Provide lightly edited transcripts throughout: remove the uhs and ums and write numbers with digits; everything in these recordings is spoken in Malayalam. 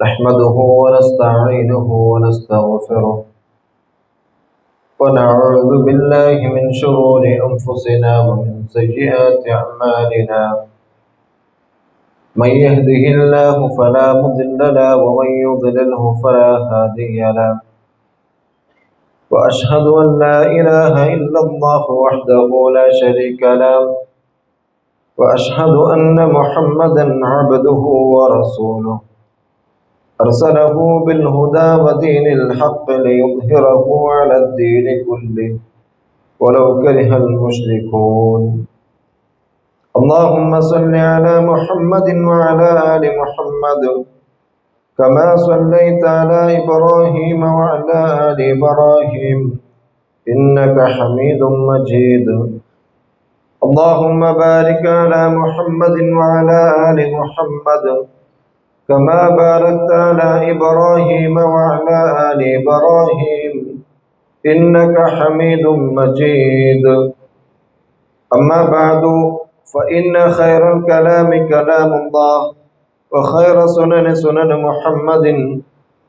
نحمده ونستعينه ونستغفره ونعوذ بالله من شرور أنفسنا ومن سيئات أعمالنا من يهده الله فلا مضل له ومن يضلله فلا هادي له وأشهد أن لا إله إلا الله وحده لا شريك له وأشهد أن محمدا عبده ورسوله أرسله بالهدى ودين الحق ليظهره على الدين كله ولو كره المشركون اللهم صل على محمد وعلى آل محمد كما صليت على إبراهيم وعلى آل إبراهيم إنك حميد مجيد اللهم بارك على محمد وعلى آل محمد كما باركت على إبراهيم وعلى آل إبراهيم إنك حميد مجيد أما بعد فإن خير الكلام كلام الله وخير سنن سنن محمد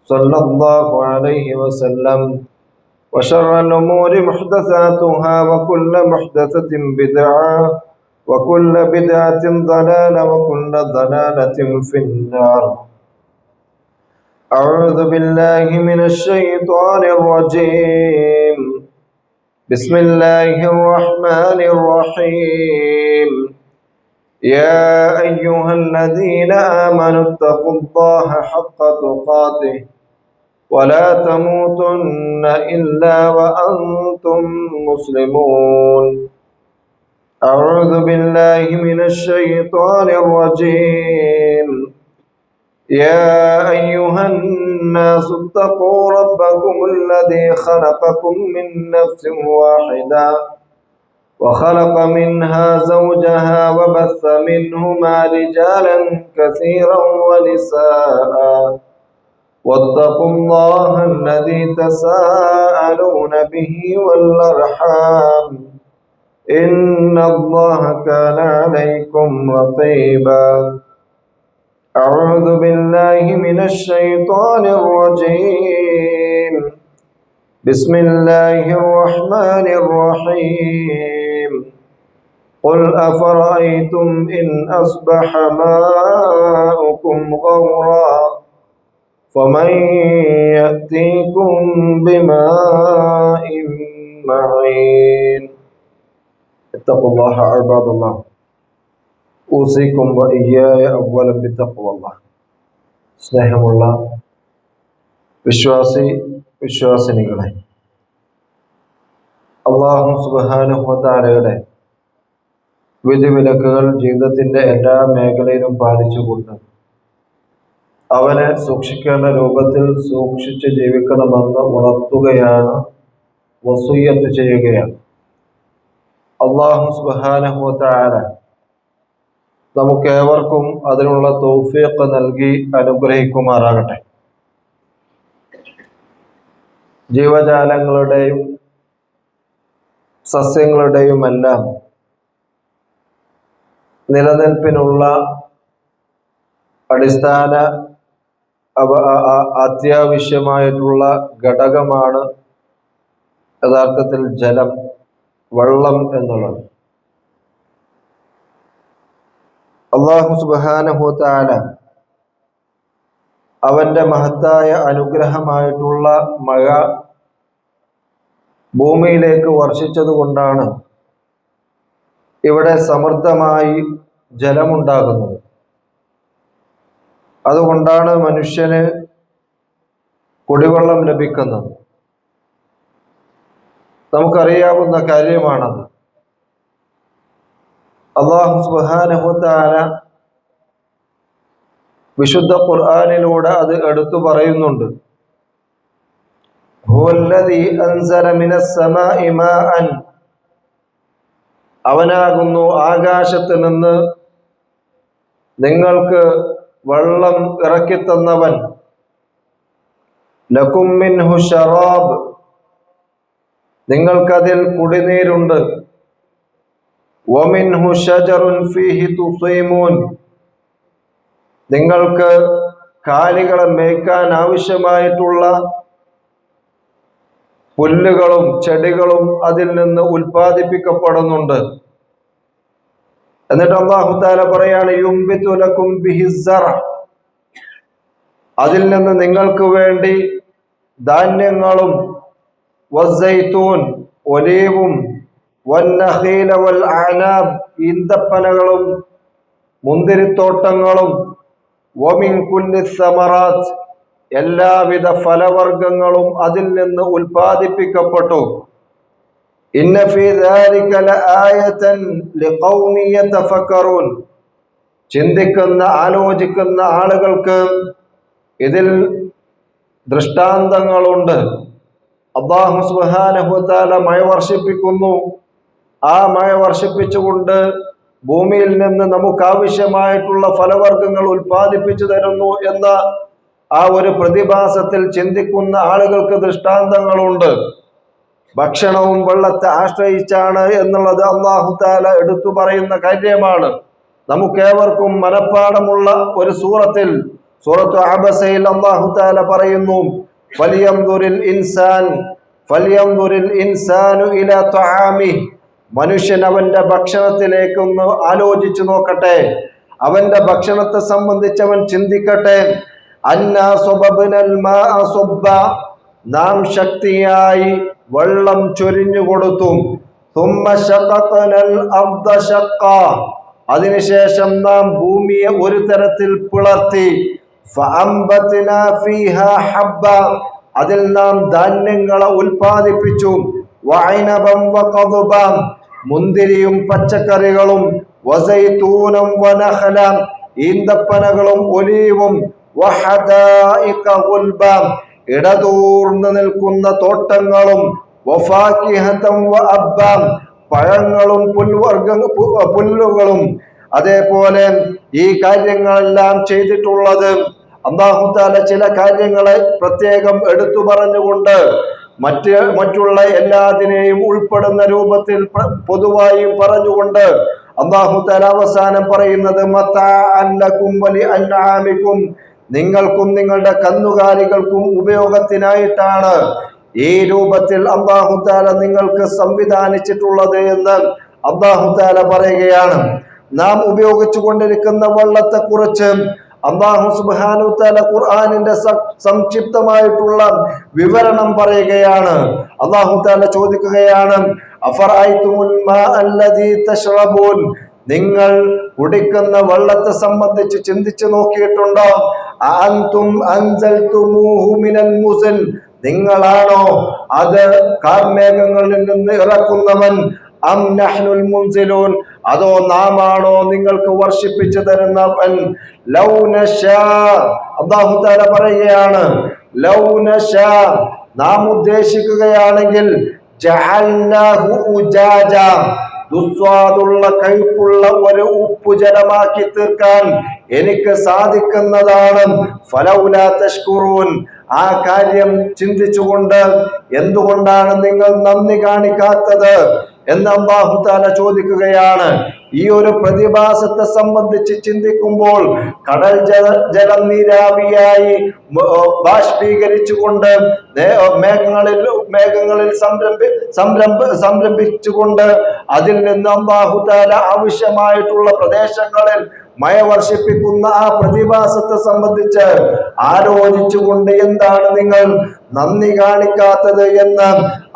صلى الله عليه وسلم وشر الأمور محدثاتها وكل محدثة بدعة وكل بدعة ضلالة وكل ضلالة في النار أعوذ بالله من الشيطان الرجيم بسم الله الرحمن الرحيم يا أيها الذين آمنوا اتقوا الله حق تقاته ولا تموتن إلا وأنتم مسلمون أعوذ بالله من الشيطان الرجيم يا أيها الناس اتقوا ربكم الذي خلقكم من نفس واحدة وخلق منها زوجها وبث منهما رجالا كثيرا ونساء واتقوا الله الذي تساءلون به والأرحام إن الله كان عليكم رقيبا أعوذ بالله من الشيطان الرجيم بسم الله الرحمن الرحيم قل أفرأيتم إن أصبح ماؤكم غورا فمن يأتيكم بماء معين اتقوا الله عباد الله ഊസിക്കും വഇയ്യായ അവ്വലൻ ബിത്തഖ്വല്ലാഹ്. സ്നേഹമുള്ള വിശ്വാസിനികളെ, അല്ലാഹു സുബ്ഹാനഹു വ തആലയുടെ വിധിവിലക്കുകൾ ജീവിതത്തിന്റെ എല്ലാ മേഖലയിലും പാലിച്ചുകൊണ്ട് അവനെ സൂക്ഷിക്കേണ്ട രൂപത്തിൽ സൂക്ഷിച്ച് ജീവിക്കണമെന്ന് ഉണർത്തുകയാണ്, വസിയ്യത്ത് ചെയ്യുകയാണ്. അല്ലാഹു സുബ്ഹാനഹു വ തആല നമുക്കേവർക്കും അതിനുള്ള തൗഫീഖ് നൽകി അനുഗ്രഹിക്കുമാറാകട്ടെ. ജീവജാലങ്ങളുടെയും സസ്യങ്ങളുടെയുമെല്ലാം നിലനിൽപ്പിനുള്ള അടിസ്ഥാന അത്യാവശ്യമായിട്ടുള്ള ഘടകമാണ് യഥാർത്ഥത്തിൽ ജലം, വെള്ളം എന്നുള്ളത്. അല്ലാഹു സുബ്ഹാനഹു വ തആല അവന്റെ മഹത്തായ അനുഗ്രഹമായിട്ടുള്ള മഴ ഭൂമിയിലേക്ക് വർഷിച്ചത് കൊണ്ടാണ് ഇവിടെ സമൃദ്ധമായി ജലമുണ്ടാകുന്നത്. അതുകൊണ്ടാണ് മനുഷ്യന് കുടിവെള്ളം ലഭിക്കുന്നത്. നമുക്കറിയാവുന്ന കാര്യമാണത്. അല്ലാഹു സുബ്ഹാനഹു വ തആല വിശുദ്ധ ഖുർആനിലൂടെ അത് എടുത്തു പറയുന്നുണ്ട്. ഹുവല്ലദീ അൻസല മിനസ് സമാഇ മാഅൻ, അവനാകുന്നു ആകാശത്ത് നിന്ന് നിങ്ങൾക്ക് വെള്ളം ഇറക്കിത്തന്നവൻ. ലകും മിൻഹു ശറാബ്, നിങ്ങൾക്കതിൽ കുടിനീരുണ്ട്. വമിൻഹു ഷജറുൻ ഫീഹി തുസീമൂൻ, നിങ്ങൾക്ക് കാലികളെ മേയ്ക്കാൻ ആവശ്യമായിട്ടുള്ള പുല്ലുകളും ചെടികളും അതിൽ നിന്ന് ഉൽപ്പാദിപ്പിക്കപ്പെടുന്നുണ്ട്. എന്നിട്ട് അല്ലാഹു തആല പറയാണ് യുംബിതു ലക്കും ബിഹിസ്സറ, അതിൽ നിന്ന് നിങ്ങൾക്ക് വേണ്ടി ധാന്യങ്ങളും വസ്സൈത്തൂൻ ഒലീവും വന്നഖീല വൽ അഅനാബ് ഈന്തപ്പനകളും മുന്തിരിത്തോട്ടങ്ങളും വമിൻ കുല്ലി സമറാത്ത് എല്ലാവിധ ഫലവർഗങ്ങളും അതിൽ നിന്ന് ഉൽപ്പാദിപ്പിക്കപ്പെട്ടു. ഇന്ന ഫീ ദാലിക ലആയതൻ ലിഖൗമി യതഫക്കറൂൻ, ചിന്തിക്കുന്ന ആലോചിക്കുന്ന ആളുകൾക്ക് ഇതിൽ ദൃഷ്ടാന്തങ്ങളുണ്ട്. അല്ലാഹു സുബ്ഹാനഹു വ തആല മഴ വർഷിപ്പിക്കുന്നു. ആ മഴ വർഷിപ്പിച്ചുകൊണ്ട് ഭൂമിയിൽ നിന്ന് നമുക്ക് ആവശ്യമായിട്ടുള്ള ഫലവർഗങ്ങൾ ഉൽപ്പാദിപ്പിച്ചു തരുന്നു എന്ന ആ ഒരു പ്രതിഭാസത്തിൽ ചിന്തിക്കുന്ന ആളുകൾക്ക് ദൃഷ്ടാന്തങ്ങളുണ്ട്. ഭക്ഷണവും വെള്ളത്തെ ആശ്രയിച്ചാണ് എന്നുള്ളത് അല്ലാഹു തആല എടുത്തു പറയുന്ന കാര്യമാണ്. നമുക്കേവർക്കും മനഃപ്പാടമുള്ള ഒരു സൂറത്തു അബസയിൽ അല്ലാഹു തആല പറയുന്നു ഫലിയൻദുരിൽ ഇൻസാനു ഇലാ തആമിഹി, മനുഷ്യൻ അവന്റെ ഭക്ഷണത്തിലേക്കൊന്ന് ആലോചിച്ചു നോക്കട്ടെ, അവന്റെ ഭക്ഷണത്തെ സംബന്ധിച്ച് അവൻ ചിന്തിക്കട്ടെ. അന്നാ സബബ്നൽ മാഅ സബ്ബ, നാം ശക്തിയായി വെള്ളം ചൊരിഞ്ഞു കൊടുത്തു. സുമ്മ ശഖഖനൽ അർദ ശഖ്ഖ, അതിനുശേഷം നാം ഭൂമിയെ ഒരു തരത്തിൽ പിളർത്തി. ഫഅംബത്നാ ഫീഹാ ഹബ്ബ, അതിൽ നാം ധാന്യങ്ങളെ ഉൽപ്പാദിപ്പിച്ചു. വഅനബൻ വഖദ്ബ, മുന്തിരിയും പച്ചക്കറികളും. വസൈതൂനം വനഖല, ഈന്തപ്പനകളും ഒലീവും. വഹദായിക ഗുൽബ, ഇടതൂർന്ന് നിൽക്കുന്ന തോട്ടങ്ങളും. വഫാകിഹതൻ വഅബ്ബ, പഴങ്ങളും പുല്ലുകളും. അതേപോലെ ഈ കാര്യങ്ങളെല്ലാം ചെയ്തിട്ടുള്ളത് അല്ലാഹു തആല ചില കാര്യങ്ങളെ പ്രത്യേകം എടുത്തു പറഞ്ഞുകൊണ്ട് മറ്റുള്ള എല്ലാത്തിനെയും ഉൾപ്പെടുന്ന രൂപത്തിൽ പൊതുവായും പറഞ്ഞുകൊണ്ട് അല്ലാഹു തആല അവസാനം പറയുന്നത് മതഅൻ ലക്കും വലി അൻആമിക്കും, നിങ്ങൾക്കും നിങ്ങളുടെ കന്നുകാലികൾക്കും ഉപയോഗത്തിനായിട്ടാണ് ഈ രൂപത്തിൽ അല്ലാഹു തആല നിങ്ങൾക്ക് സംവിധാനിച്ചിട്ടുള്ളത് എന്ന് അല്ലാഹു തആല പറയുകയാണ്. നാം ഉപയോഗിച്ചു കൊണ്ടിരിക്കുന്ന വെള്ളത്തെ കുറിച്ച് അല്ലാഹു സുബ്ഹാനഹു വ തആല ഖുർആനിന്റെ സംക്ഷിപ്തമായിട്ടുള്ള വിവരണം പറയുകയാണ്. അല്ലാഹു തആല ചോദിക്കുകയാണ് അഫറഅയ്തുമുൽ മാഅ അല്ലദീ തശ്റബൂൻ, നിങ്ങൾ കുടിക്കുന്ന വെള്ളത്തെ സംബന്ധിച്ച് ചിന്തിച്ചു നോക്കിയിട്ടുണ്ടോ? അഅൻതും അൻസൽതുമൂഹു മിനൽ മുസ്ൽ, നിങ്ങളാണോ അത് കാർമേഘങ്ങളിൽ നിന്ന് ഇറക്കുന്നവൻ? അം നഹ്നുൽ മുൻസിലൂൻ, അതോ നാമാണോ നിങ്ങൾക്ക് വർഷിപ്പിച്ചു തരുന്നവൻ? ലൗ നശാ, അല്ലാഹു തആല പറയുകയാണ് ലൗ നശാ, നാം ഉദ്ദേശിക്കുകയാണെങ്കിൽ ജഅൽനാഹു ഉജാജ, ദുസ്വാദുള്ള കയ്പുള്ള ഒരു ഉപ്പുജലമാക്കി തീർക്കാൻ എനിക്ക് സാധിക്കുന്നതാണ്. ഫലൗലാ തഷ്കുറൂൻ, ആ കാര്യം ചിന്തിച്ചുകൊണ്ട് എന്തുകൊണ്ടാണ് നിങ്ങൾ നന്ദി കാണിക്കാത്തത് എന്ന് അല്ലാഹു തആല ചോദിക്കുകയാണ്. ഈ ഒരു പ്രതിഭാസത്തെ സംബന്ധിച്ച് ചിന്തിക്കുമ്പോൾ കടൽ ജലം നീരാവിയായി ബാഷ്പീകരിച്ചുകൊണ്ട് മേഘങ്ങളിൽ സംരംഭിച്ചുകൊണ്ട് അതിൽ നിന്ന് അല്ലാഹു തആല ആവശ്യമായിട്ടുള്ള പ്രദേശങ്ങളിൽ മഴ വർഷിപ്പിക്കുന്ന ആ പ്രതിഭാസത്തെ സംബന്ധിച്ച് ആലോചിച്ചുകൊണ്ട് എന്താണ് നിങ്ങൾ നന്ദി കാണിക്കാത്തത് എന്ന്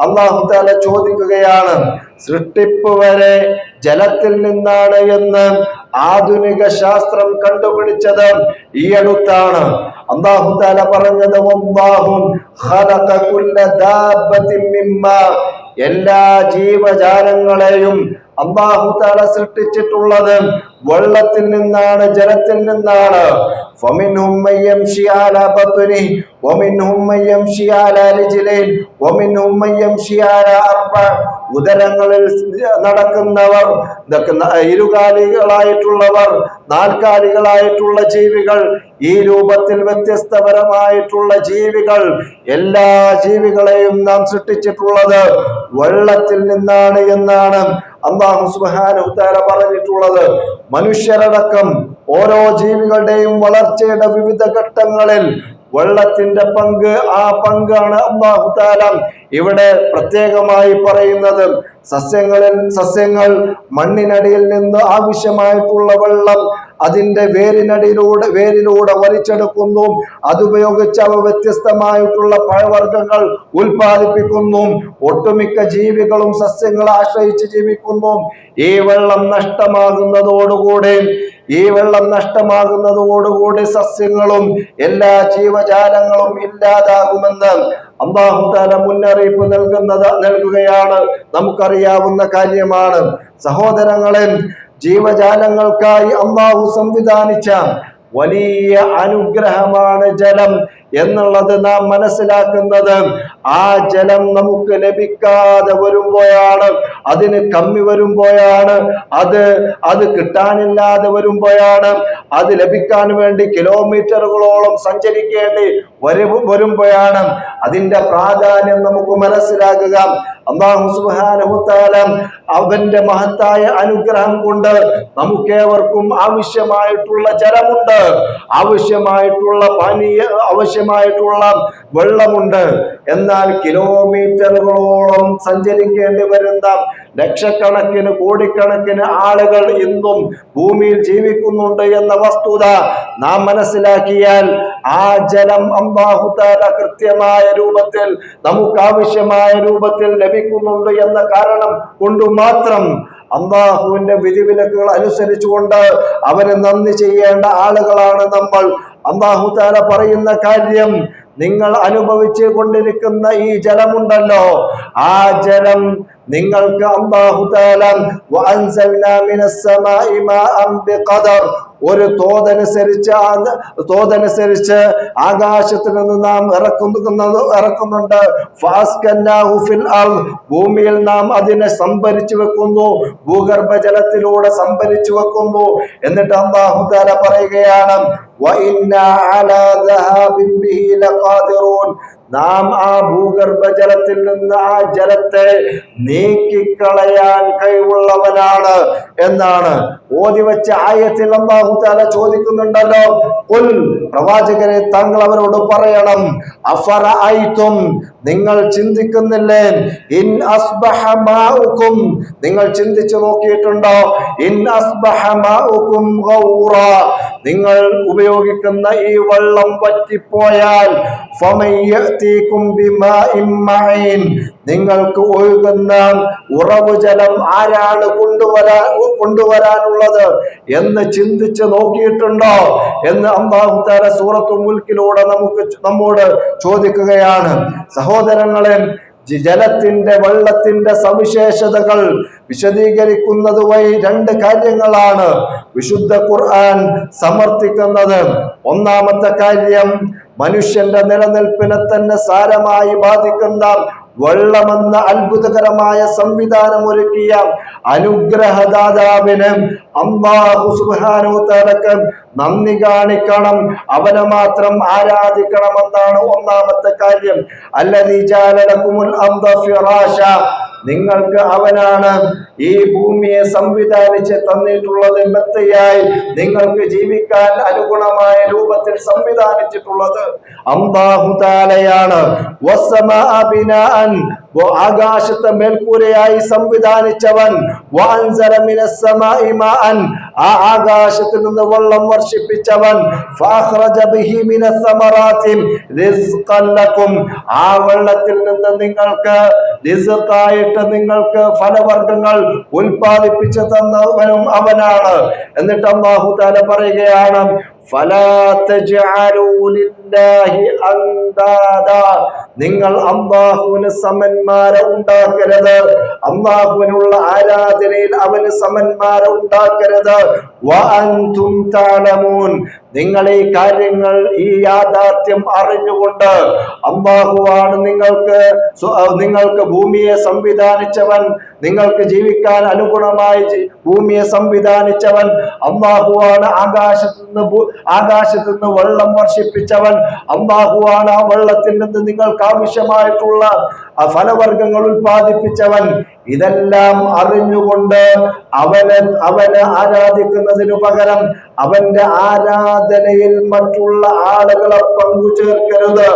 അല്ലാഹു തആല ചോദിക്കുകയാണ്. സൃഷ്ടിപ്പ് വരെ ജലത്തിൽ നിന്നാണ് എന്ന് ആധുനിക ശാസ്ത്രം കണ്ടുപിടിച്ചത് ഈ അടുത്താണ്. അല്ലാഹു തആല പറഞ്ഞത് വല്ലാഹു ഖലഖ കുല്ല ദാബത്തിൻ മിമ്മാ, എല്ലാ ജീവജാലങ്ങളെയും അല്ലാഹു തആല സൃഷ്ടിച്ചിട്ടുള്ളത് വെള്ളത്തിൽ നിന്നാണ്, ജലത്തിൽ നിന്നാണ്. ഫമിൻഹും മൻ യംശി അലാ ബത്നി വമിൻഹും മൻ യംശി അലാ റിജ്ലൈൻ വമിൻഹും മൻ യംശി അലാ അർബ, ഉദരങ്ങളിൽ നടക്കുന്നവർ, ഇരുകാലികളായിട്ടുള്ളവർ, നാൽക്കാലികളായിട്ടുള്ള ജീവികൾ, ഈ രൂപത്തിൽ വ്യത്യസ്തപരമായിട്ടുള്ള ജീവികൾ, എല്ലാ ജീവികളെയും നാം സൃഷ്ടിച്ചിട്ടുള്ളത് വെള്ളത്തിൽ നിന്നാണ് എന്നാണ് അല്ലാഹു സുബ്ഹാനഹു തആല പറഞ്ഞിട്ടുള്ളത്. മനുഷ്യരടക്കം ഓരോ ജീവികളുടെയും വളർച്ചയുടെ വിവിധ ഘട്ടങ്ങളിൽ വെള്ളത്തിന്റെ പങ്ക്, ആ പങ്കാണ് അല്ലാഹു തആല ഇവിടെ പ്രത്യേകമായി പറയുന്നത്. സസ്യങ്ങൾ മണ്ണിനടിയിൽ നിന്ന് ആവശ്യമായിട്ടുള്ള വെള്ളം അതിന്റെ വേരിലൂടെ വലിച്ചെടുക്കുന്നു. അതുപയോഗിച്ച് അവ വ്യത്യസ്തമായിട്ടുള്ള പഴവർഗ്ഗങ്ങൾ ഉൽപ്പാദിപ്പിക്കുന്നു. ഒട്ടുമിക്ക ജീവികളും സസ്യങ്ങളെ ആശ്രയിച്ച് ജീവിക്കുന്നു. ഈ വെള്ളം നഷ്ടമാകുന്നതോടുകൂടി സസ്യങ്ങളും എല്ലാ ജീവജാലങ്ങളും ഇല്ലാതാകുമെന്ന് അല്ലാഹു തആല മുന്നറിയിപ്പ് നൽകുകയാണ്. നമുക്കറിയാവുന്ന കാര്യമാണ് സഹോദരങ്ങളെ, ജീവജാലങ്ങൾക്കായി അല്ലാഹു സംവിധാനിച്ച വലിയ അനുഗ്രഹമാണ് ജലം എന്നുള്ളത് നാം മനസ്സിലാക്കുന്നത്. ആ ജലം നമുക്ക് ലഭിക്കാതെ വരുമ്പോഴാണ്, അതിന് കമ്മി വരുമ്പോഴാണ്, അത് കിട്ടാനില്ലാതെ വരുമ്പോഴാണ്, അത് ലഭിക്കാൻ വേണ്ടി കിലോമീറ്ററുകളോളം സഞ്ചരിക്കേണ്ടി വരുമ്പോഴാണ് അതിന്റെ പ്രാധാന്യം നമുക്ക് മനസ്സിലാക്കുക. അല്ലാഹു സുബ്ഹാനഹു തആല അവന്റെ മഹത്തായ അനുഗ്രഹം കൊണ്ട് നമുക്കേവർക്കും ആവശ്യമായിട്ടുള്ള ജലമുണ്ട്, ആവശ്യമായിട്ടുള്ള വെള്ളമുണ്ട്. എന്നാൽ കിലോമീറ്ററുകളോളം സഞ്ചരിക്കേണ്ടി വരുന്ന ലക്ഷക്കണക്കിന് കോടിക്കണക്കിന് ആളുകൾ ഇന്നും ഭൂമിയിൽ ജീവിക്കുന്നുണ്ട് എന്ന വസ്തുത നാം മനസ്സിലാക്കിയാൽ ആ ജലം അല്ലാഹു തആല കൃത്യമായ രൂപത്തിൽ നമുക്ക് ആവശ്യമായ രൂപത്തിൽ ലഭിക്കുന്നുണ്ട് എന്ന കാരണം കൊണ്ട് മാത്രം അല്ലാഹുവിന്റെ വിധിവിലക്കുകൾ അനുസരിച്ചുകൊണ്ട് അവന് നന്ദി ചെയ്യേണ്ട ആളുകളാണ് നമ്മൾ. അല്ലാഹു തആല പറയുന്ന കാര്യം, നിങ്ങൾ അനുഭവിച്ചു കൊണ്ടിരിക്കുന്ന ഈ ജലമുണ്ടല്ലോ, ആ ജലം നിങ്ങൾക്ക് അല്ലാഹു തആല വഅൻസൽനാ മിനസ് സമാഇ മാഅൻ ബിഖദർ, ഒരു തോതനുസരിച്ച് ആകാശത്തിൽ നിന്ന് നാം ഇറക്കുന്നുണ്ട്. ഫഅസ്കന്നാഹു ഫിൽ അർദ്, ഭൂമിയിൽ നാം അതിനെ സംഭരിച്ചു വെക്കുന്നു, ഭൂഗർഭജലത്തിലൂടെ സംഭരിച്ചു വെക്കുന്നു. എന്നിട്ട് അല്ലാഹു തആല പറയുകയാണ്, വഇന്നാ അലാ ദഹാബിൻ ബിഹി ലഖാദിറൂൻ, നാം ആ ഭൂഗർഭജലത്തിൽ നിന്ന് ആ ജലത്തെ നീക്കിക്കളയാൻ കഴിവുള്ളവനാണ് എന്നാണ്. ഓതിവെച്ച ആയത്തിൽ അല്ലാഹു തആല ചോദിക്കുന്നുണ്ടല്ലോ, ഖുൽ, പ്രവാചകരെ താങ്കൾ അവരോട് പറയണം, അഫറഅയ്തും, നിങ്ങൾ ചിന്തിക്കുന്നില്ലേ, ഇൻ അസ്ബഹ മാഉകും, നിങ്ങൾ ചിന്തിച്ചു നോക്കിയിട്ടുണ്ടോ, ഇൻ അസ്ബഹ മാഉകും ഗൗറ, നിങ്ങൾ ഉപയോഗിക്കുന്ന ഈ വെള്ളം വറ്റിപ്പോയാൽ, ഫമയ്യതീകും ബിമാഇൻ മഈൻ, നിങ്ങൾക്ക് ഒഴുകുന്ന ഉറവു ജലം ആരാണ് കൊണ്ടുവരാനുള്ളത് എന്ന് ചിന്തിച്ച് നോക്കിയിട്ടുണ്ടോ എന്ന് അല്ലാഹു തആല സൂറത്തുൽ മുൽക്കിലൂടെ നമ്മോട് ചോദിക്കുകയാണ്. സഹോദരങ്ങളെ, വെള്ളത്തിന്റെ സവിശേഷതകൾ വിശദീകരിക്കുന്നത് വഴി രണ്ട് കാര്യങ്ങളാണ് വിശുദ്ധ ഖുർആൻ സമർത്ഥിക്കുന്നത്. ഒന്നാമത്തെ കാര്യം, മനുഷ്യന്റെ നിലനിൽപ്പിനെ തന്നെ സാരമായി ബാധിക്കുന്ന വെള്ളമെന്ന അത്ഭുതകരമായ സംവിധാനം ഒരുക്കിയ അനുഗ്രഹദാതാവിന് അല്ലാഹു സുബ്ഹാനഹു തആലക്ക് നന്ദി കാണിക്കണം, അവനെ മാത്രം ആരാധിക്കണമെന്നാണ് ഒന്നാമത്തെ കാര്യം. അല്ലദീ ജഅല ലകുമുൽ അർദ ഫിറാശ, നിങ്ങൾക്ക് അവനാണ് ഈ ഭൂമിയെ സംവിധാനിച്ച് തന്നിട്ടുള്ളത്, മെത്തയായി നിങ്ങൾക്ക് ജീവിക്കാൻ അനുഗുണമായ രൂപത്തിൽ സംവിധാനിച്ചിട്ടുള്ളത് അല്ലാഹു തആലയാണ്. വസ്സമാഅ ബിനാഅൻ, ആകാശത്തെ മേൽക്കൂരയായി സംവിധാനിച്ചവൻ. വഅൻസല മിനസ് സമാഇ മാഅൻ, ആ ആകാശത്തിൽ നിന്ന് വെള്ളം വർഷിപ്പിച്ചവൻ. ഫഅഖ്റജ ബിഹി മിനസ് സമറാത്തി റിസ്ഖൻ ലക്കും, ആ വെള്ളത്തിൽ നിന്ന് നിങ്ങൾക്ക് റിസ്ഖായിട്ട് നിങ്ങൾക്ക് ഫലവർഗ്ഗങ്ങൾ ഉൽപ്പാദിപ്പിച്ചു തന്നവനും അവനാണ്. എന്നിട്ട് അല്ലാഹു തആല പറയുകയാണ്, ഫലാ തജ്അലൂ ലില്ലാഹി അൻദാദ, നിങ്ങൾ അല്ലാഹുവിന് സമന്മാരെ ഉണ്ടാക്കരുത്, അല്ലാഹുവിനുള്ള ആരാധനയിൽ അവന് സമന്മാരെ ഉണ്ടാക്കരുത്. വഅൻതും തഅലമൂൻ, നിങ്ങൾ ഈ കാര്യങ്ങൾ, ഈ യാഥാർത്ഥ്യം അറിഞ്ഞുകൊണ്ട്, അല്ലാഹുവാണ് നിങ്ങൾക്ക് ഭൂമിയെ സംവിധാനിച്ചവൻ, നിങ്ങൾക്ക് ജീവിക്കാൻ അനുഗുണമായി ഭൂമിയെ സംവിധാനിച്ചവൻ അല്ലാഹുവാണ്. ആകാശത്ത് നിന്ന് വെള്ളം വർഷിപ്പിച്ചവൻ അല്ലാഹുവാണ്. ആ വെള്ളത്തിൽ നിന്ന് നിങ്ങൾക്ക് ആവശ്യമായിട്ടുള്ള ഫലവർഗങ്ങൾ ഉൽപ്പാദിപ്പിച്ചവൻ. ഇതെല്ലാം അറിഞ്ഞുകൊണ്ട് അവനെ ആരാധിക്കുന്നതിനു പകരം അവന്റെ ആരാധനയിൽ മറ്റുള്ള ആളുകളെ പങ്കുചേർക്കരുത്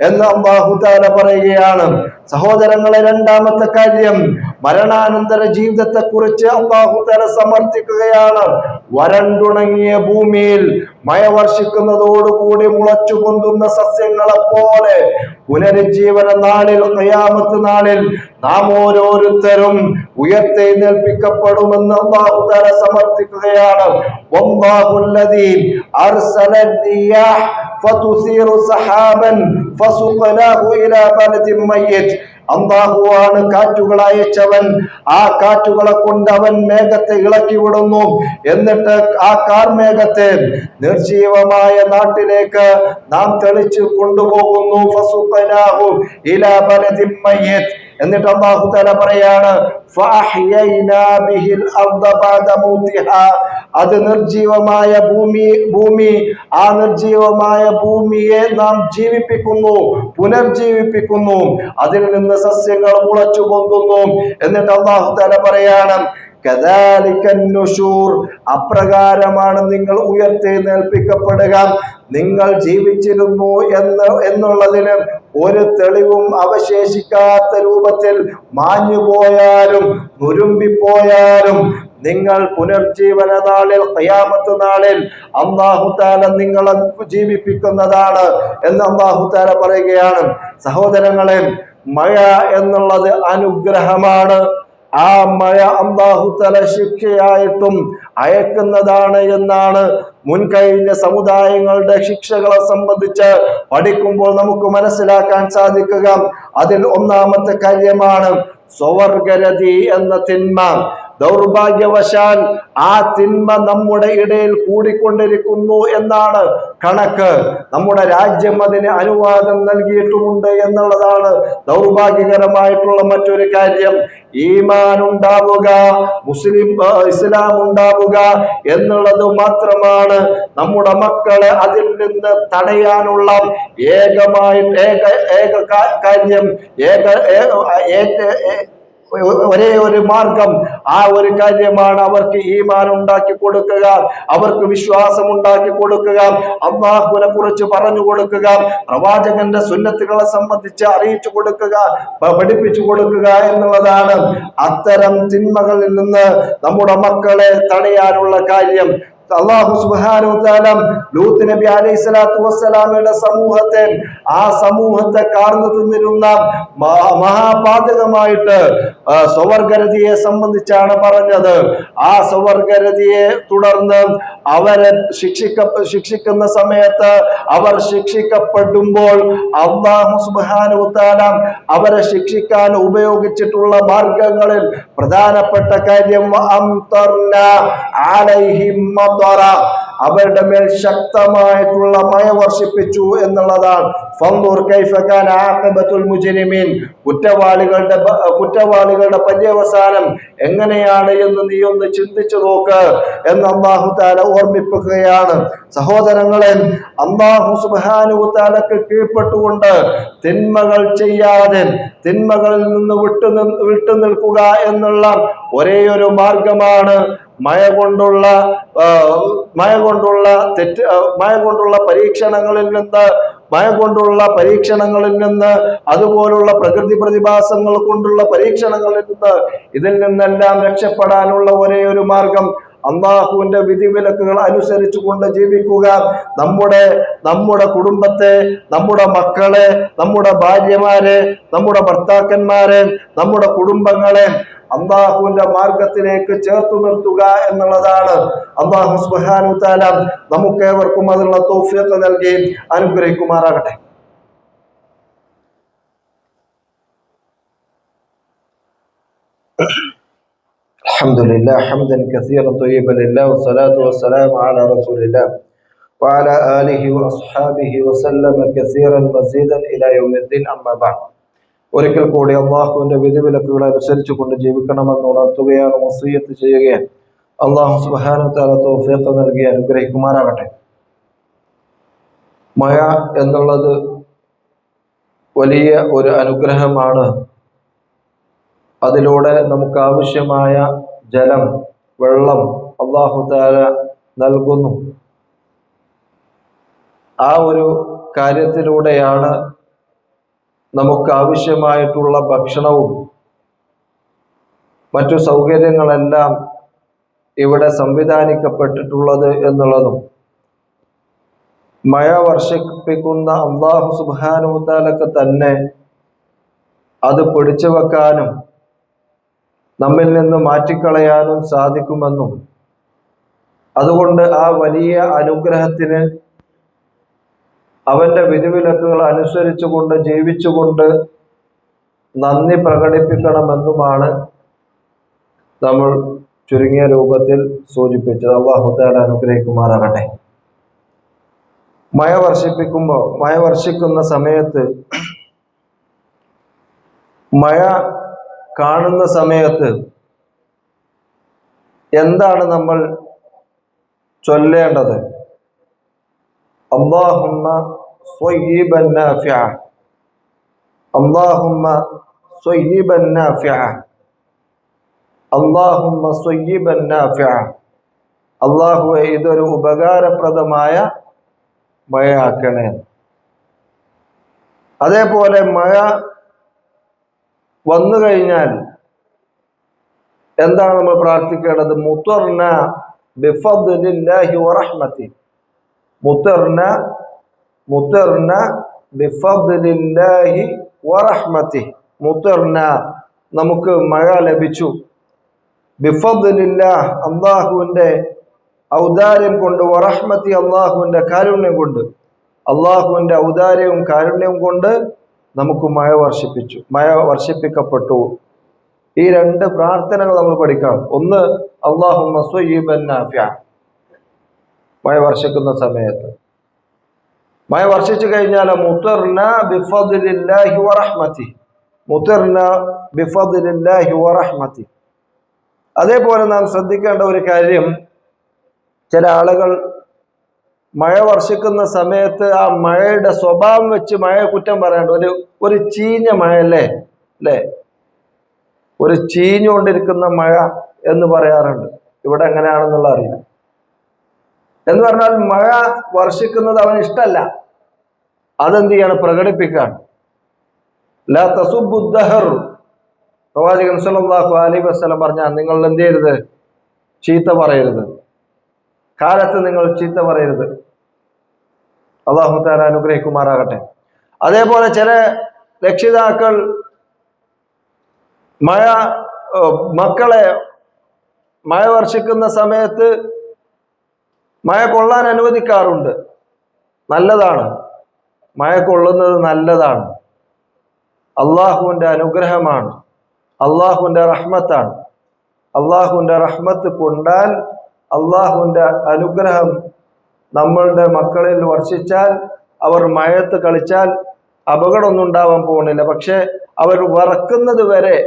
എന്ന് അല്ലാഹു തആല പറയുകയാണ്. സഹോദരങ്ങളെ, രണ്ടാമത്തെ കാര്യം, മരണാനന്തര ജീവിതത്തെ കുറിച്ച് അല്ലാഹു തആല സമർത്ഥിക്കുകയാണ്. വരണ്ടുണങ്ങിയ ഭൂമിയിൽ മഴ വർഷിക്കുന്നതോടുകൂടി മുളച്ചു പൊന്തുന്ന സസ്യങ്ങളെ പോലെ പുനരുജ്ജീവന നാളിൽ, ഖിയാമത്ത് നാളിൽ നാം ഓരോരുത്തരും ഉയർത്തെഴുന്നേൽപ്പിക്കപ്പെടുമെന്ന് അല്ലാഹു തആല സമർത്ഥിക്കുകയാണ്. വല്ലാഹുല്ലദീ അർസല റിയാഹ് ഫതുസീറു സഹാബൻ ഫസുഖനാഹു ഇലാ ബലദിൻ മയ്യിത്. അല്ലാഹുവാണ് കാറ്റുകൾ അയച്ചവൻ. ആ കാറ്റുകളെ കൊണ്ട് അവൻ മേഘത്തെ ഇളക്കി വിടുന്നു. എന്നിട്ട് ആ കാർമേഘത്തെ നിർജീവമായ നാട്ടിലേക്ക് നാം തെളിച്ചു കൊണ്ടുപോകുന്നു. ഫസുഖനാഹു ഇലാ ബലദിൻ മയ്യിത്. എന്നിട്ട് അല്ലാഹു തആല പറയാണ്, ഫഅഹ്യൈനാ ബിഹിൽ അർദ ബഅദ മൗതിഹാ. അത് നിർജീവമായ ഭൂമി ആ നിർജീവമായ ഭൂമിയെ നാം ജീവിപ്പിക്കുന്നു, പുനർജീവിപ്പിക്കുന്നു. അതിൽ നിന്ന് സസ്യങ്ങൾ മുളച്ചു പൊന്തുന്നു. എന്നിട്ട് അല്ലാഹു തആല പറയാണ്, കദാലികൻ നുശൂർ. അപ്രകാരമാണ് നിങ്ങൾ ഉയർത്തെഴുന്നേൽപ്പിക്കപ്പെടുക. നിങ്ങൾ ജീവിച്ചിരുന്നു എന്നുള്ളതിന് ഒരു തെളിവും അവശേഷിക്കാത്ത രൂപത്തിൽ മാഞ്ഞുപോയാലും നുരുമ്പിപ്പോയാലും നിങ്ങൾ പുനർജീവന നാളിൽ, ഖിയാമത്ത് നാളിൽ അല്ലാഹു തആല നിങ്ങളെ ജീവിപ്പിക്കുന്നതാണ് എന്ന് അല്ലാഹു തആല പറയുകയാണ്. സഹോദരങ്ങളെ, മഴ എന്നുള്ളത് അനുഗ്രഹമാണ്. ആ മഴ അല്ലാഹു തആല ശിക്ഷയായിട്ടും അയക്കുന്നതാണ് എന്നാണ് മുൻകഴിഞ്ഞ സമുദായങ്ങളുടെ ശിക്ഷകളെ സംബന്ധിച്ച് പഠിക്കുമ്പോൾ നമുക്ക് മനസ്സിലാക്കാൻ സാധിക്കുക. അതിൽ ഒന്നാമത്തെ കാര്യമാണ് സ്വവർഗരതി എന്ന തിന്മ. ദൗർഭാഗ്യവശാൽ ആ തിന്മ നമ്മുടെ ഇടയിൽ കൂടിക്കൊണ്ടിരിക്കുന്നു എന്നാണ് കണക്ക്. നമ്മുടെ രാജ്യം അതിന് അനുവാദം നൽകിയിട്ടുമുണ്ട് എന്നുള്ളതാണ് ദൗർഭാഗ്യകരമായിട്ടുള്ള മറ്റൊരു കാര്യം. ഈമാൻ ഉണ്ടാവുക, ഇസ്ലാം ഉണ്ടാവുക എന്നുള്ളത് മാത്രമാണ് നമ്മുടെ മക്കളെ അതിൽ നിന്ന് തടയാനുള്ള ഒരേ ഒരു മാർഗം. ആ ഒരു കാര്യമാണ് അവർക്ക് ഈമാൻ ഉണ്ടാക്കി കൊടുക്കുക, അവർക്ക് വിശ്വാസം ഉണ്ടാക്കി കൊടുക്കുക, അല്ലാഹുവിനെ കുറിച്ച് പറഞ്ഞു കൊടുക്കുക, പ്രവാചകന്റെ സുന്നത്തുകളെ സംബന്ധിച്ച് അറിയിച്ചു കൊടുക്കുക, പഠിപ്പിച്ചു കൊടുക്കുക എന്നുള്ളതാണ്. അത്തരം തിന്മകളിൽ നിന്ന് നമ്മുടെ മക്കളെ തടയാനുള്ള കാര്യം. അല്ലാഹു സുബ്ഹാനഹു വ തആല ലൂത്ത് നബി അലൈഹിസ്സലാത്തു വസ്സലാമയുടെ സമൂഹത്തെ കാർന്നു തിന്നിരുന്ന മഹാപാതകമായിട്ട് സ്വവർഗരതിയെ സംബന്ധിച്ചാണ് പറഞ്ഞത്. ആ സ്വവർഗരതിയെ തുടർന്ന് അവരെ ശിക്ഷിക്കുന്ന സമയത്ത് അവർ ശിക്ഷിക്കപ്പെടുമ്പോൾ അല്ലാഹു സുബ്ഹാനഹു വ തആല അവരെ ശിക്ഷിക്കാൻ ഉപയോഗിച്ചിട്ടുള്ള മാർഗങ്ങളിൽ പ്രധാനപ്പെട്ട കാര്യം അവരുടെ മേൽ ശക്തമായിട്ടുള്ള മഴ വർഷിപ്പിച്ചു എന്നുള്ളതാണ്. ഫൻദുർ കൈഫ കാന ആഖിബത്തുൽ മുജ്രിമീൻ. കുറ്റവാളികളുടെ പര്യവസാനം എങ്ങനെയാണ് എന്ന് നീ ഒന്ന് ചിന്തിച്ചു നോക്ക് എന്ന് അല്ലാഹു തആല ഓർമ്മിപ്പിക്കുകയാണ്. സഹോദരങ്ങളെ, അല്ലാഹു സുബ്ഹാനഹു വ തആലക്ക് കീഴ്പ്പെട്ടുകൊണ്ട് തിന്മകൾ ചെയ്യാതെ തിന്മകളിൽ നിന്ന് വിട്ടു നിൽക്കുക എന്നുള്ള ഒരേയൊരു മാർഗമാണ് മഴ കൊണ്ടുള്ള പരീക്ഷണങ്ങളിൽ നിന്ന് അതുപോലുള്ള പ്രകൃതി പ്രതിഭാസങ്ങൾ കൊണ്ടുള്ള പരീക്ഷണങ്ങളിൽ നിന്ന് ഇതിൽ നിന്നെല്ലാം രക്ഷപ്പെടാനുള്ള ഒരേ ഒരു മാർഗം അല്ലാഹുവിന്റെ വിധിവിലക്കുകൾ അനുസരിച്ചു കൊണ്ട് ജീവിക്കുക. നമ്മുടെ കുടുംബത്തെ, നമ്മുടെ മക്കളെ, നമ്മുടെ ഭാര്യമാരെ, നമ്മുടെ ഭർത്താക്കന്മാരെ, നമ്മുടെ കുടുംബങ്ങളെ അല്ലാഹുവിന്റെ മാർഗത്തിലേക്ക് ചേർത്തു നിർത്തുക എന്നുള്ളതാണ്. അല്ലാഹു സുബ്ഹാനഹു വ തആല നമുക്കേവർക്കും അതിനുള്ള തൗഫീഖ് നൽകി അനുഗ്രഹിക്കുമാറാകട്ടെ. അൽഹംദുലില്ലാ ഹംദൻ കസീറൻ ത്വയ്യിബൻ ലില്ലാഹി വസ്സലാത്തു വസ്സലാമു അലാ റസൂലില്ലാ വഅലാ ആലിഹി വഅസ്ഹാബിഹി വസല്ലമ കസീറൻ മസീദൻ ഇലാ യൗമിദ്ദീൻ. അമ്മാ ബഅദ്. ഒരിക്കൽ കൂടി അല്ലാഹുവിന്റെ വിധിവിലക്കുകൾ അനുസരിച്ചു കൊണ്ട് ജീവിക്കണമെന്ന് ഉണർത്തുകയാണ്, വസിയ്യത്ത് ചെയ്യുകയാണ്. അല്ലാഹു സുബ്ഹാനഹു വ തആല തൗഫീഖ് നൽകി അനുഗ്രഹിക്കുമാറാകട്ടെ. മഴ എന്നുള്ളത് വലിയ ഒരു അനുഗ്രഹമാണ്. അതിലൂടെ നമുക്ക് ആവശ്യമായ ജലം, വെള്ളം അല്ലാഹു തആല നൽകുന്നു. ആ ഒരു കാര്യത്തിലൂടെയാണ് നമുക്ക് ആവശ്യമായിട്ടുള്ള ഭക്ഷണവും മറ്റു സൗകര്യങ്ങളെല്ലാം ഇവിടെ സംവിധാനിക്കപ്പെട്ടിട്ടുള്ളത് എന്നുള്ളതും മഴ വർഷിപ്പിക്കുന്ന അല്ലാഹു സുബ്ഹാനഹു വ തആലക്ക് തന്നെ അത് പിടിച്ചു വെക്കാനും നമ്മിൽ നിന്ന് മാറ്റിക്കളയാനും സാധിക്കുമെന്നും, അതുകൊണ്ട് ആ വലിയ അനുഗ്രഹത്തിന് അവന്റെ വിധിവിലക്കുകൾ അനുസരിച്ചുകൊണ്ട് ജീവിച്ചുകൊണ്ട് നന്ദി പ്രകടിപ്പിക്കണമെന്നുമാണ് നമ്മൾ ചുരുങ്ങിയ രൂപത്തിൽ സൂചിപ്പിച്ചത്. അല്ലാഹു തആല അനുഗ്രഹിക്കുമാറാകട്ടെ. മഴ വർഷിക്കുന്ന സമയത്ത്, മഴ കാണുന്ന സമയത്ത് എന്താണ് നമ്മൾ ചൊല്ലേണ്ടത്? അല്ലാഹുമ്മ സ്വയ്യിബൻ നാഫിഅ, അല്ലാഹുമ്മ സ്വയ്യിബൻ നാഫിഅ, അല്ലാഹുമ്മ സ്വയ്യിബൻ നാഫിഅ. അല്ലാഹുവേ, ഇതൊരു ഉപകാരപ്രദമായ മഴയാക്കണേ. അതേപോലെ മഴ വന്നു കഴിഞ്ഞാൽ എന്താണ് നമ്മൾ പ്രാർത്ഥിക്കേണ്ടത്? മുത്തർന ബിഫദ്ലില്ലാഹി വറഹ്മതി, മുത്തർന ബിഫദ്ലില്ലാഹി വറഹ്മതി. മുത്തർന, നമുക്ക് മഴ ലഭിച്ചു. ബിഫദ്ലില്ലാഹ്, അല്ലാഹുവിന്റെ ഔദാര്യം കൊണ്ട്, വറഹ്മതി, അല്ലാഹുവിന്റെ കാരുണ്യം കൊണ്ട്. അല്ലാഹുവിന്റെ ഔദാര്യവും കാരുണ്യവും കൊണ്ട് നമുക്ക് മഴ വർഷിപ്പിക്കപ്പെട്ടു. ഈ രണ്ട് പ്രാർത്ഥനകൾ നമ്മൾ പഠിക്കണം. ഒന്ന്, അല്ലാഹുമ്മ സ്വയ്യിബൻ നാഫിഅ, മഴ വർഷിക്കുന്ന സമയത്ത്. മഴ വർഷിച്ചു കഴിഞ്ഞാൽ മുത്തർന ബിഫദ്ലില്ലാഹി വറഹ്മതി, മുത്തർന ബിഫദ്ലില്ലാഹി വറഹ്മതി. അതേപോലെ നാം ശ്രദ്ധിക്കേണ്ട ഒരു കാര്യം, ചില ആളുകൾ മഴ വർഷിക്കുന്ന സമയത്ത് ആ മഴയുടെ സ്വഭാവം വെച്ച് മഴയെ കുറ്റം പറയാണ്ട്, ഒരു ചീഞ്ഞ മഴയല്ലേ അല്ലേ, ഒരു ചീഞ്ഞുകൊണ്ടിരിക്കുന്ന മഴ എന്ന് പറയാറുണ്ട്. ഇവിടെ എങ്ങനെയാണെന്നുള്ള അറിയില്ല. എന്ന് പറഞ്ഞാൽ മഴ വർഷിക്കുന്നത് അവന് ഇഷ്ടമല്ല, അതെന്ത് ചെയ്യാണ്? പ്രകടിപ്പിക്കാൻ. ലാ തസുബ്ബു ദഹർ, പ്രവാചകൻ സല്ലല്ലാഹു അലൈഹി വസല്ലം പറഞ്ഞ, നിങ്ങൾ എന്ത് ചെയ്യരുത്? ചീത്ത പറയരുത്, കാലത്ത് നിങ്ങൾ ചീത്ത പറയരുത്. അല്ലാഹു തആല അനുഗ്രഹിക്കുമാറാകട്ടെ. അതേപോലെ ചില രക്ഷിതാക്കൾ മക്കളെ മഴ വർഷിക്കുന്ന സമയത്ത് മഴ കൊള്ളാൻ അനുവദിക്കാറുണ്ട്. നല്ലതാണ്, മഴ കൊള്ളുന്നത് നല്ലതാണ്. അള്ളാഹുവിന്റെ അനുഗ്രഹമാണ്, അള്ളാഹുവിന്റെ റഹ്മത്താണ്. അള്ളാഹുവിന്റെ റഹ്മത്ത് കൊണ്ടാൽ, അള്ളാഹുവിന്റെ അനുഗ്രഹം നമ്മളുടെ മക്കളിൽ വർഷിച്ചാൽ, അവർ മഴയത്ത് കളിച്ചാൽ അപകടമൊന്നും ഉണ്ടാവാൻ പോകുന്നില്ല. പക്ഷെ അവർ വറക്കുന്നത് വരെ,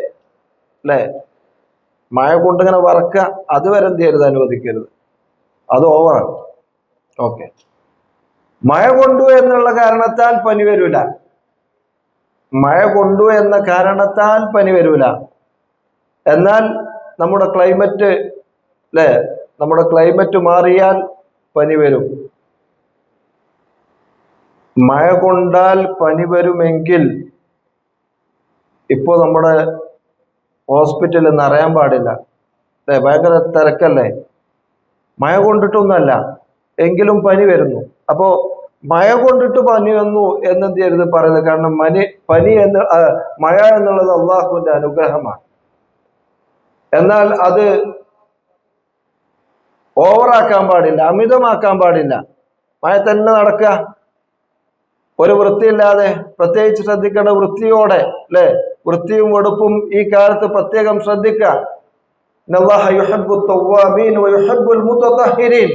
അല്ലെ, മഴ കൊണ്ടിങ്ങനെ വറക്കുക, അതുവരെ എന്ത് ചെയ്യരുത്? അനുവദിക്കരുത്. അത് ഓവറാണ്. ഓക്കെ, മഴ കൊണ്ടു എന്നുള്ള കാരണത്താൽ പനി വരൂല, മഴ കൊണ്ടു എന്ന കാരണത്താൽ പനി വരൂല. എന്നാൽ നമ്മുടെ ക്ലൈമറ്റ്, അല്ലെ, നമ്മുടെ ക്ലൈമറ്റ് മാറിയാൽ പനി വരും. മഴ കൊണ്ടാൽ പനി വരുമെങ്കിൽ ഇപ്പോ നമ്മുടെ ഹോസ്പിറ്റലിൽ നിറയാൻ പാടില്ല, അല്ലെ, ഭയങ്കര തിരക്കല്ലേ. മഴ കൊണ്ടിട്ടൊന്നുമല്ല, എങ്കിലും പനി വരുന്നു. അപ്പോ മഴ കൊണ്ടിട്ട് പനി വന്നു എന്നെന്ത് ചെയ്യരുത് പറയുന്നത്. കാരണം മഴ എന്നുള്ളത് അള്ളാഹുവിന്റെ അനുഗ്രഹമാണ്. എന്നാൽ അത് ഓവറാക്കാൻ പാടില്ല, അമിതമാക്കാൻ പാടില്ല. മഴ തന്നെ നടക്കുക, ഒരു വൃത്തിയില്ലാതെ. പ്രത്യേകിച്ച് ശ്രദ്ധിക്കേണ്ട വൃത്തിയോടെ, അല്ലെ, വൃത്തിയും വെടുപ്പും ഈ കാലത്ത് പ്രത്യേകം ശ്രദ്ധിക്കുക. ഇന്നല്ലാഹ യുഹിബ്ബു തവ്വാബീൻ വയുഹിബ്ബുൽ മുതതഹിരീൻ.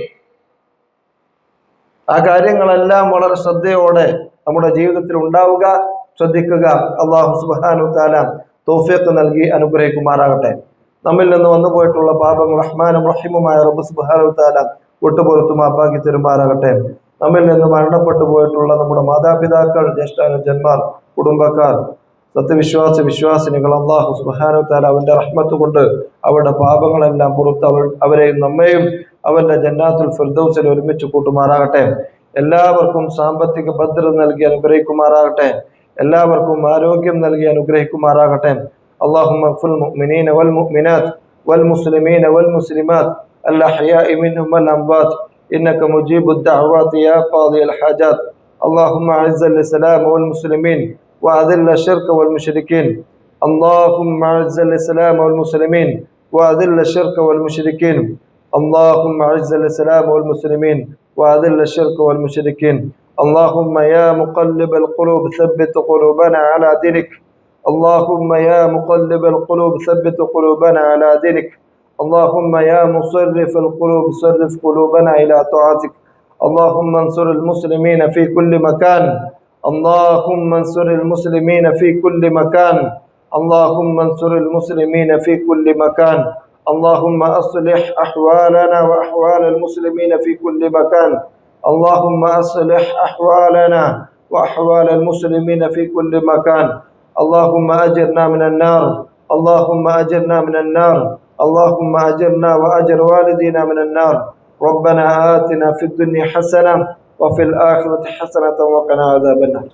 ആ കാര്യങ്ങളെല്ലാം വളരെ ശ്രദ്ധയോടെ നമ്മുടെ ജീവിതത്തിൽ ഉണ്ടാവുക, ശ്രദ്ധിക്കുക. അല്ലാഹു സുബ്ഹാനഹു വ തആല തൗഫീഖ് നൽകി അനുഗ്രഹിക്കുമാറാകട്ടെ. നമ്മിൽ നിന്ന് വന്നു പോയിട്ടുള്ള പാപങ്ങൾ റഹ്മാനും റഹീമുമായ റബ്ബ് സുബ്ഹാനഹു വ തആല വിട്ടുപുറത്തു മാപ്പാക്കി തരുമാറാകട്ടെ. നമ്മിൽ നിന്ന് മരണപ്പെട്ടു പോയിട്ടുള്ള നമ്മുടെ മാതാപിതാക്കൾ, ജ്യേഷ്ഠാനുജന്മാർ, കുടുംബക്കാർ, വിശ്വാസിനികൾ അല്ലാഹു സുബ്ഹാനഹു വ തആല അവന്റെ റഹ്മത്ത് കൊണ്ട് അവരുടെ പാപങ്ങളെല്ലാം പുറത്ത് അവരെയും നമ്മയും അവന്റെ ജന്നാത്തുൽ ഫിർദൗസിൽ ഒരുമിച്ച് കൂട്ടുമാറാകട്ടെ. എല്ലാവർക്കും സാമ്പത്തിക ഭദ്രത നൽകി അനുഗ്രഹിക്കുമാറാകട്ടെ. എല്ലാവർക്കും ആരോഗ്യം നൽകി അനുഗ്രഹിക്കുമാറാകട്ടെ. اللهم اغفر المؤمنين والمؤمنات والمسلمين والمسلمات الأحياء منهم والأموات إنك مجيب الدعوات يا قاضي الحاجات. اللهم أعز الإسلام والمسلمين وأذل الشرك والمشركين. اللهم أعز الإسلام والمسلمين وأذل الشرك والمشركين. اللهم أعز الإسلام والمسلمين وأذل الشرك والمشركين. اللهم يا مقلب القلوب ثبت قلوبنا على دينك. اللهم يا مقلب القلوب ثبت قلوبنا على دينك. اللهم يا مصرف القلوب صرف قلوبنا إلى طاعتك. اللهم انصر المسلمين في كل مكان. اللهم انصر المسلمين في كل مكان. اللهم انصر المسلمين في كل مكان. اللهم أصلح أحوالنا وأحوال المسلمين في كل مكان. اللهم أصلح أحوالنا وأحوال المسلمين في كل مكان. اللهم أجرنا من النار. اللهم أجرنا من النار. اللهم أجرنا وأجر والدينا من النار. ربنا آتنا في الدنيا حسنة وفي الآخرة حسنة وقنا عذاب النار.